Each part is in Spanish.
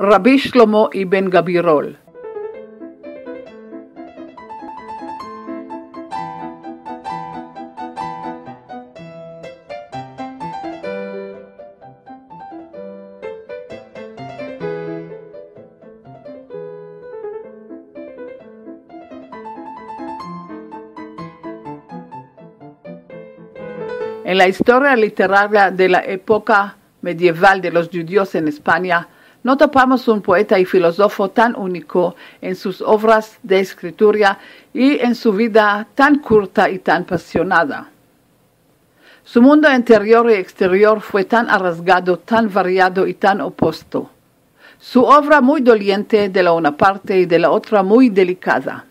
Rabbi Shlomo ibn Gabirol. En la historia literaria de la época medieval de los judíos en España, no topamos un poeta y filósofo tan único en sus obras de escritura y en su vida tan corta y tan apasionada. Su mundo interior y exterior fue tan arriesgado, tan variado y tan opuesto. Su obra muy doliente de la una parte y de la otra muy delicada.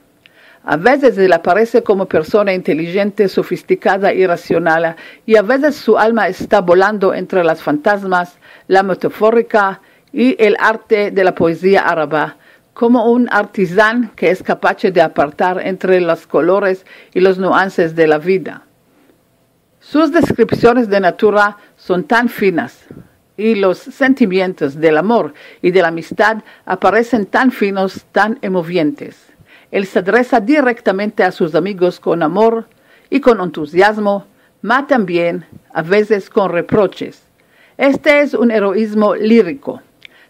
A veces él aparece como persona inteligente, sofisticada y racional, y a veces su alma está volando entre las fantasmas, la metafórica y el arte de la poesía árabe, como un artesano que es capaz de apartar entre los colores y los nuances de la vida. Sus descripciones de natura son tan finas, y los sentimientos del amor y de la amistad aparecen tan finos, tan emovientes. Él se adresa directamente a sus amigos con amor y con entusiasmo, mas también a veces con reproches. Este es un heroísmo lírico.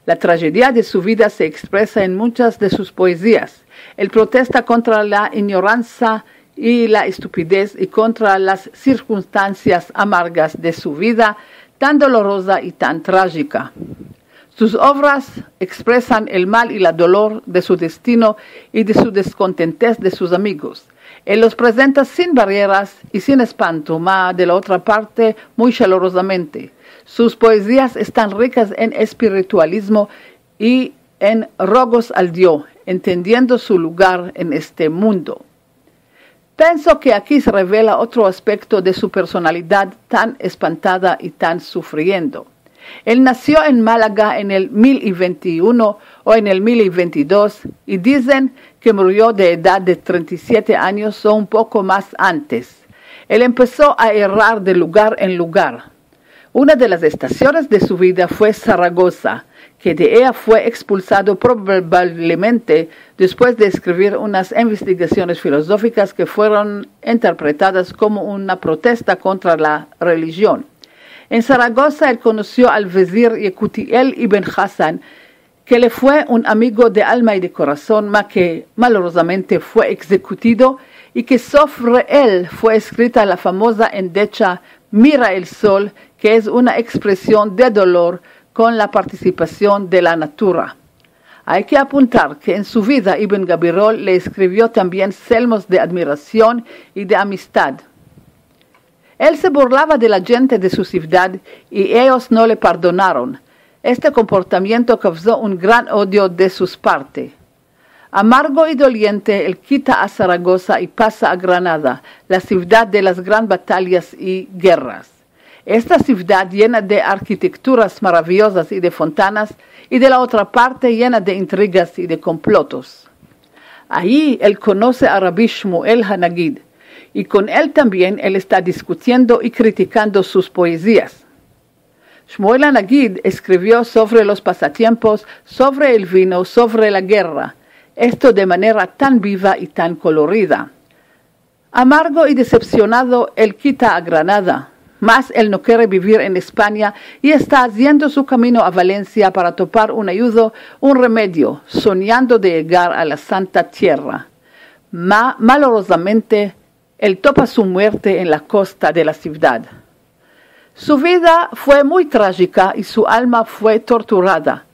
La tragedia de su vida se expresa en muchas de sus poesías. Él protesta contra la ignorancia y la estupidez y contra las circunstancias amargas de su vida, tan dolorosa y tan trágica. Sus obras expresan el mal y el dolor de su destino y de su descontentez de sus amigos. Él los presenta sin barreras y sin espanto, mas de la otra parte muy calurosamente. Sus poesías están ricas en espiritualismo y en rogos al Dios, entendiendo su lugar en este mundo. Pienso que aquí se revela otro aspecto de su personalidad tan espantada y tan sufriendo. Él nació en Málaga en el 1021 o en el 1022 y dicen que murió de edad de 37 años o un poco más antes. Él empezó a errar de lugar en lugar. Una de las estaciones de su vida fue Zaragoza, que de ella fue expulsado probablemente después de escribir unas investigaciones filosóficas que fueron interpretadas como una protesta contra la religión. En Zaragoza él conoció al vezir Yekutiel ibn Hassan, que le fue un amigo de alma y de corazón, mas que malorosamente fue ejecutado, y que sobre él fue escrita la famosa endecha Mira el sol, que es una expresión de dolor con la participación de la natura. Hay que apuntar que en su vida Ibn Gabirol le escribió también salmos de admiración y de amistad. Él se burlaba de la gente de su ciudad y ellos no le perdonaron. Este comportamiento causó un gran odio de sus partes. Amargo y doliente, él quita a Zaragoza y pasa a Granada, la ciudad de las grandes batallas y guerras. Esta ciudad llena de arquitecturas maravillosas y de fontanas, y de la otra parte llena de intrigas y de complotos. Allí él conoce a Rabbi Shmuel Hanagid, y con él también él está discutiendo y criticando sus poesías. Shmuel Hanagid escribió sobre los pasatiempos, sobre el vino, sobre la guerra, esto de manera tan viva y tan colorida. Amargo y decepcionado, él quita a Granada, mas él no quiere vivir en España y está haciendo su camino a Valencia para topar un ayudo, un remedio, soñando de llegar a la Santa Tierra. Malorosamente, él topa su muerte en la costa de la ciudad. Su vida fue muy trágica y su alma fue torturada.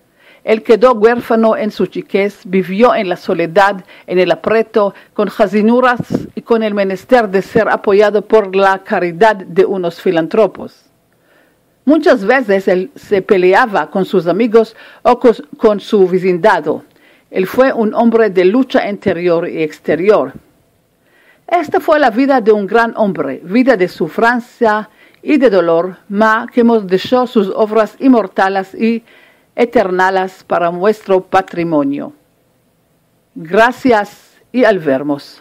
Él quedó huérfano en su chiquez, vivió en la soledad, en el aprieto, con jazinuras y con el menester de ser apoyado por la caridad de unos filántropos. Muchas veces él se peleaba con sus amigos o con su vecindado. Él fue un hombre de lucha interior y exterior. Esta fue la vida de un gran hombre, vida de sufrancia y de dolor, mas que nos dejó sus obras inmortales y eternales para nuestro patrimonio. Gracias y al vernos.